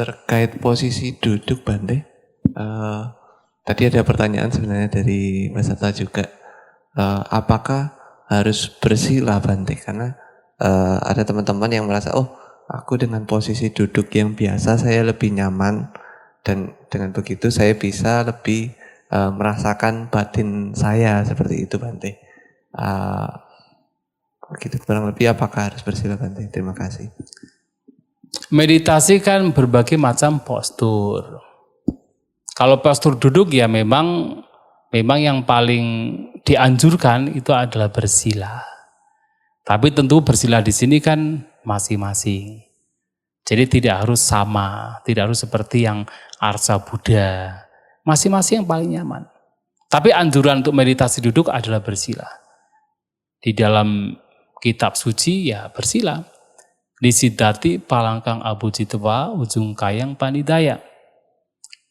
Terkait posisi duduk Bante, tadi ada pertanyaan sebenarnya dari Mas Atta juga. Apakah harus bersila Bante? Karena ada teman-teman yang merasa, oh aku dengan posisi duduk yang biasa saya lebih nyaman. Dan dengan begitu saya bisa lebih merasakan batin saya seperti itu Bante. Begitu kurang lebih apakah harus bersila Bante? Terima kasih. Meditasi kan berbagai macam postur. Kalau postur duduk ya memang yang paling dianjurkan itu adalah bersila. Tapi tentu bersila di sini kan masing-masing. Jadi tidak harus sama, tidak harus seperti yang Arsa Buddha. Masing-masing yang paling nyaman. Tapi anjuran untuk meditasi duduk adalah bersila. Di dalam kitab suci ya bersila. Disidati palangkang abucitwa ujung kayang panidaya.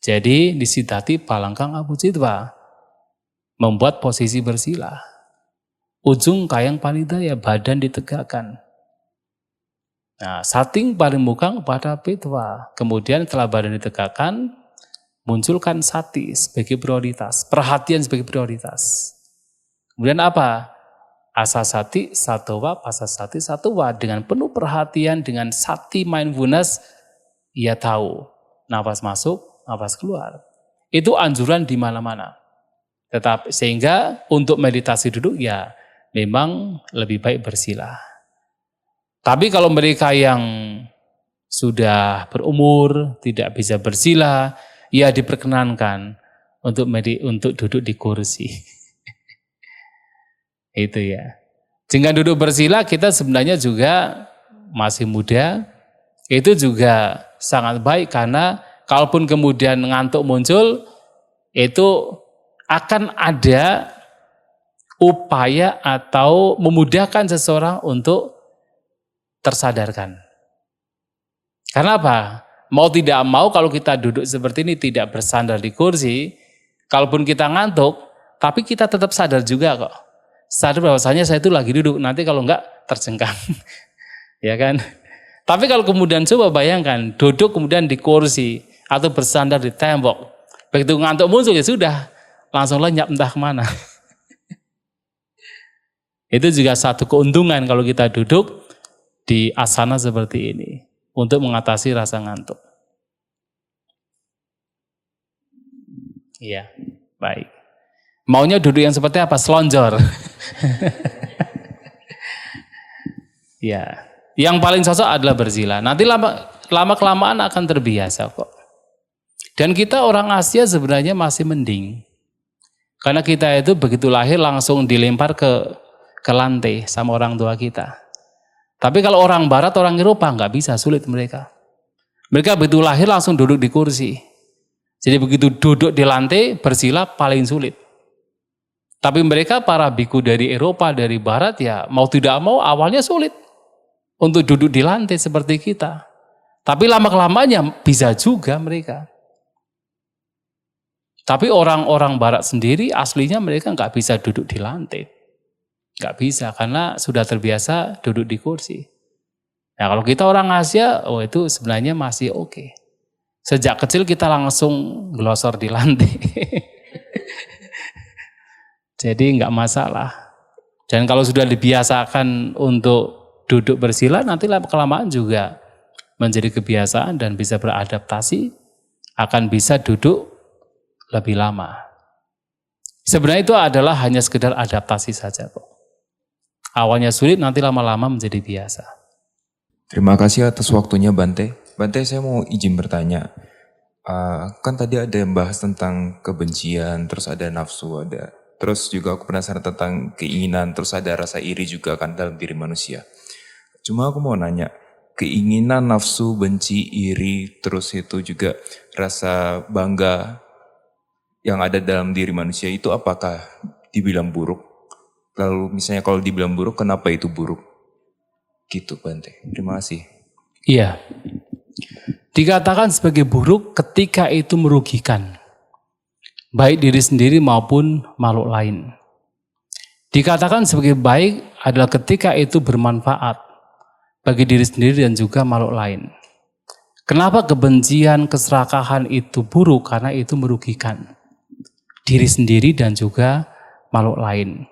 Jadi disidati palangkang abucitwa membuat posisi bersila. Ujung kayang panidaya, badan ditegakkan. Nah, sating parimukang pada pitwa. Kemudian setelah badan ditegakkan, munculkan sati sebagai prioritas, perhatian sebagai prioritas. Kemudian apa? Asasati satowa, pasasati satowa. Dengan penuh perhatian, dengan sati mindfulness, ia tahu nafas masuk, nafas keluar. Itu anjuran di mana-mana. Tetapi sehingga untuk meditasi duduk ya memang lebih baik bersila. Tapi kalau mereka yang sudah berumur, tidak bisa bersila, ya diperkenankan untuk duduk di kursi. Itu ya. Dengan duduk bersila kita sebenarnya juga masih muda, itu juga sangat baik karena kalaupun kemudian ngantuk muncul, itu akan ada upaya atau memudahkan seseorang untuk tersadarkan. Karena apa? Mau tidak mau kalau kita duduk seperti ini tidak bersandar di kursi, kalaupun kita ngantuk, tapi kita tetap sadar juga kok. Sadar bahwasanya saya itu lagi duduk, nanti kalau enggak terjengkang. Ya kan? Tapi kalau kemudian coba bayangkan, duduk kemudian di kursi atau bersandar di tembok, begitu ngantuk muncul ya sudah, langsung lenyap entah kemana. Itu juga satu keuntungan kalau kita duduk di asana seperti ini, untuk mengatasi rasa ngantuk. Iya, baik. Maunya duduk yang seperti apa? Selonjor. Ya, yang paling cocok adalah bersila. Nanti lama-kelamaan akan terbiasa kok. Dan kita orang Asia sebenarnya masih mending. Karena kita itu begitu lahir langsung dilempar ke lantai sama orang tua kita. Tapi kalau orang Barat, orang Eropa nggak bisa, sulit mereka. Mereka begitu lahir langsung duduk di kursi. Jadi begitu duduk di lantai, bersila paling sulit. Tapi mereka para biku dari Eropa, dari Barat ya mau tidak mau awalnya sulit untuk duduk di lantai seperti kita. Tapi lama-kelamaan bisa juga mereka. Tapi orang-orang Barat sendiri aslinya mereka nggak bisa duduk di lantai. Nggak bisa karena sudah terbiasa duduk di kursi. Nah kalau kita orang Asia, oh itu sebenarnya masih oke. Sejak kecil kita langsung glosor di lantai. Jadi nggak masalah. Dan kalau sudah dibiasakan untuk duduk bersila, nanti kelamaan juga menjadi kebiasaan dan bisa beradaptasi, akan bisa duduk lebih lama. Sebenarnya itu adalah hanya sekedar adaptasi saja kok. Awalnya sulit, nanti lama-lama menjadi biasa. Terima kasih atas waktunya Bante. Bante, saya mau izin bertanya. Kan tadi ada yang bahas tentang kebencian, terus ada nafsu, ada. Terus juga aku penasaran tentang keinginan, terus ada rasa iri juga kan dalam diri manusia. Cuma aku mau nanya, keinginan, nafsu, benci, iri, terus itu juga rasa bangga yang ada dalam diri manusia itu apakah dibilang buruk? Lalu misalnya kalau dibilang buruk, kenapa itu buruk? Gitu Bante, terima kasih. Iya, dikatakan sebagai buruk ketika itu merugikan. Baik diri sendiri maupun makhluk lain. Dikatakan sebagai baik adalah ketika itu bermanfaat bagi diri sendiri dan juga makhluk lain. Kenapa kebencian, keserakahan itu buruk? Karena itu merugikan diri sendiri dan juga makhluk lain.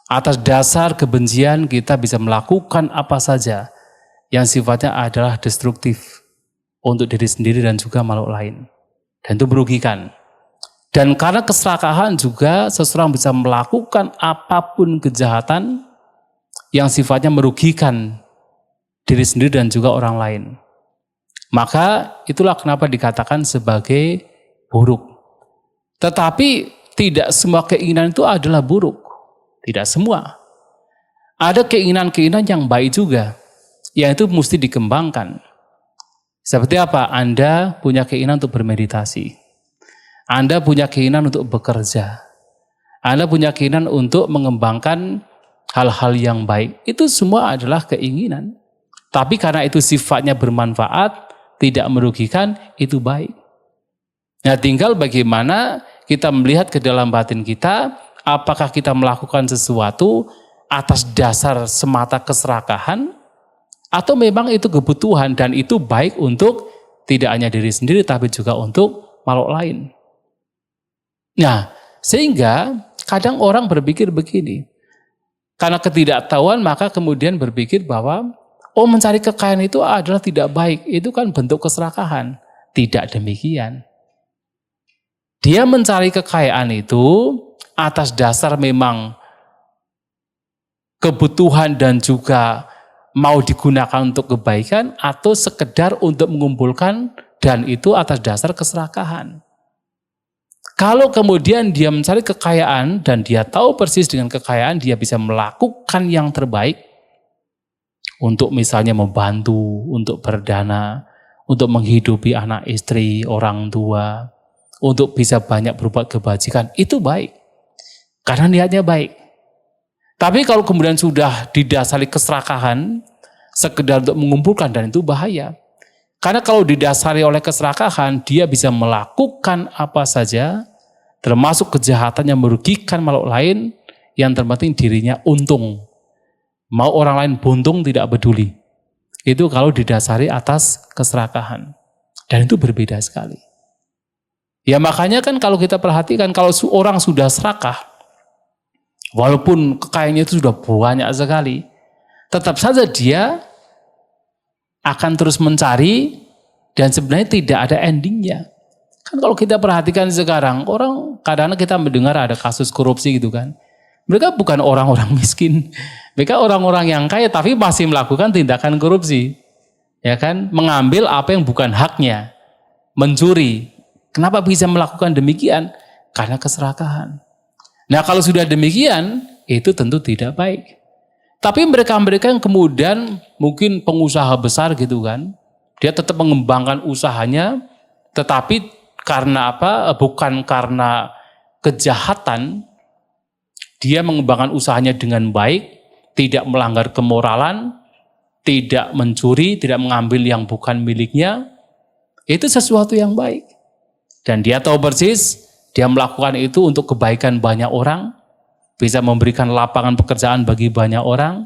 Atas dasar kebencian kita bisa melakukan apa saja yang sifatnya adalah destruktif untuk diri sendiri dan juga makhluk lain. Dan itu merugikan. Dan karena keserakahan juga seseorang bisa melakukan apapun kejahatan yang sifatnya merugikan diri sendiri dan juga orang lain. Maka itulah kenapa dikatakan sebagai buruk. Tetapi tidak semua keinginan itu adalah buruk. Tidak semua. Ada keinginan-keinginan yang baik juga, yang itu mesti dikembangkan. Seperti apa? Anda punya keinginan untuk bermeditasi. Anda punya keinginan untuk bekerja. Anda punya keinginan untuk mengembangkan hal-hal yang baik. Itu semua adalah keinginan. Tapi karena itu sifatnya bermanfaat, tidak merugikan, itu baik. Nah, tinggal bagaimana kita melihat ke dalam batin kita, apakah kita melakukan sesuatu atas dasar semata keserakahan, atau memang itu kebutuhan dan itu baik untuk tidak hanya diri sendiri, tapi juga untuk makhluk lain. Nah, sehingga kadang orang berpikir begini, karena ketidaktahuan maka kemudian berpikir bahwa mencari kekayaan itu adalah tidak baik, itu kan bentuk keserakahan. Tidak demikian. Dia mencari kekayaan itu atas dasar memang kebutuhan dan juga mau digunakan untuk kebaikan atau sekedar untuk mengumpulkan dan itu atas dasar keserakahan. Kalau kemudian dia mencari kekayaan dan dia tahu persis dengan kekayaan dia bisa melakukan yang terbaik, untuk misalnya membantu, untuk berdana, untuk menghidupi anak istri, orang tua, untuk bisa banyak berbuat kebajikan, itu baik. Karena niatnya baik. Tapi kalau kemudian sudah didasari keserakahan, sekedar untuk mengumpulkan, dan itu bahaya. Karena kalau didasari oleh keserakahan, dia bisa melakukan apa saja, termasuk kejahatan yang merugikan makhluk lain, yang terpenting dirinya untung. Mau orang lain buntung tidak peduli. Itu kalau didasari atas keserakahan. Dan itu berbeda sekali. Ya makanya kan kalau kita perhatikan, kalau orang sudah serakah, walaupun kekayaannya itu sudah banyak sekali, tetap saja dia akan terus mencari dan sebenarnya tidak ada endingnya. Kan kalau kita perhatikan sekarang, orang kadang-kadang kita mendengar ada kasus korupsi gitu kan. Mereka bukan orang-orang miskin. Mereka orang-orang yang kaya tapi masih melakukan tindakan korupsi. Ya kan? Mengambil apa yang bukan haknya. Mencuri. Kenapa bisa melakukan demikian? Karena keserakahan. Nah, kalau sudah demikian, itu tentu tidak baik. Tapi mereka-mereka yang kemudian mungkin pengusaha besar gitu kan, dia tetap mengembangkan usahanya, tetapi karena apa? Bukan karena kejahatan, dia mengembangkan usahanya dengan baik, tidak melanggar kemoralan, tidak mencuri, tidak mengambil yang bukan miliknya, itu sesuatu yang baik. Dan dia tahu persis, dia melakukan itu untuk kebaikan banyak orang, bisa memberikan lapangan pekerjaan bagi banyak orang,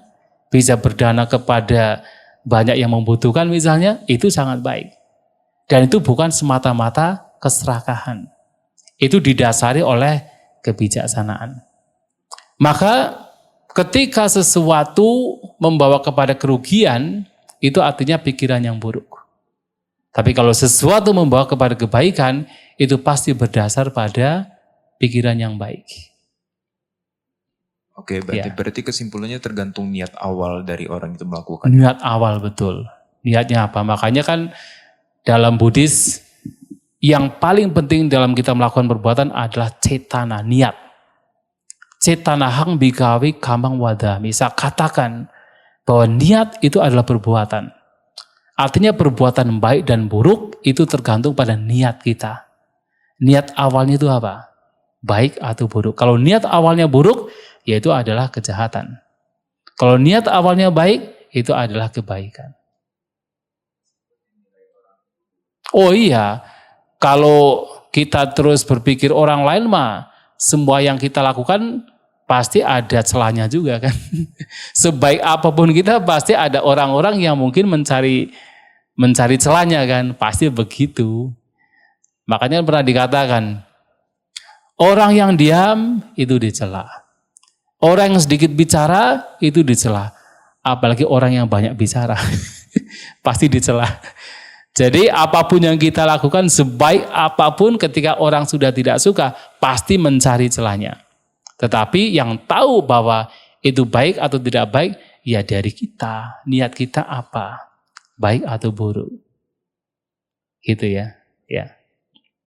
bisa berdana kepada banyak yang membutuhkan misalnya, itu sangat baik. Dan itu bukan semata-mata keserakahan. Itu didasari oleh kebijaksanaan. Maka ketika sesuatu membawa kepada kerugian, itu artinya pikiran yang buruk. Tapi kalau sesuatu membawa kepada kebaikan, itu pasti berdasar pada pikiran yang baik. Oke, berarti kesimpulannya tergantung niat awal dari orang itu melakukan. Niat awal, betul. Niatnya apa? Makanya kan dalam Buddhis, yang paling penting dalam kita melakukan perbuatan adalah cetana, niat. Cetanahang bikawi kamang wadami. Saya katakan bahwa niat itu adalah perbuatan. Artinya perbuatan baik dan buruk itu tergantung pada niat kita. Niat awalnya itu apa? Baik atau buruk. Kalau niat awalnya buruk, yaitu adalah kejahatan. Kalau niat awalnya baik, itu adalah kebaikan. Oh iya, kalau kita terus berpikir orang lain mah, semua yang kita lakukan pasti ada celahnya juga kan. Sebaik apapun kita pasti ada orang-orang yang mungkin mencari mencari celahnya kan, pasti begitu. Makanya pernah dikatakan, orang yang diam itu dicela. Orang yang sedikit bicara itu dicela. Apalagi orang yang banyak bicara, pasti dicela. Jadi apapun yang kita lakukan, sebaik apapun ketika orang sudah tidak suka, pasti mencari celahnya. Tetapi yang tahu bahwa itu baik atau tidak baik, ya dari kita. Niat kita apa? Baik atau buruk. Gitu ya. Ya.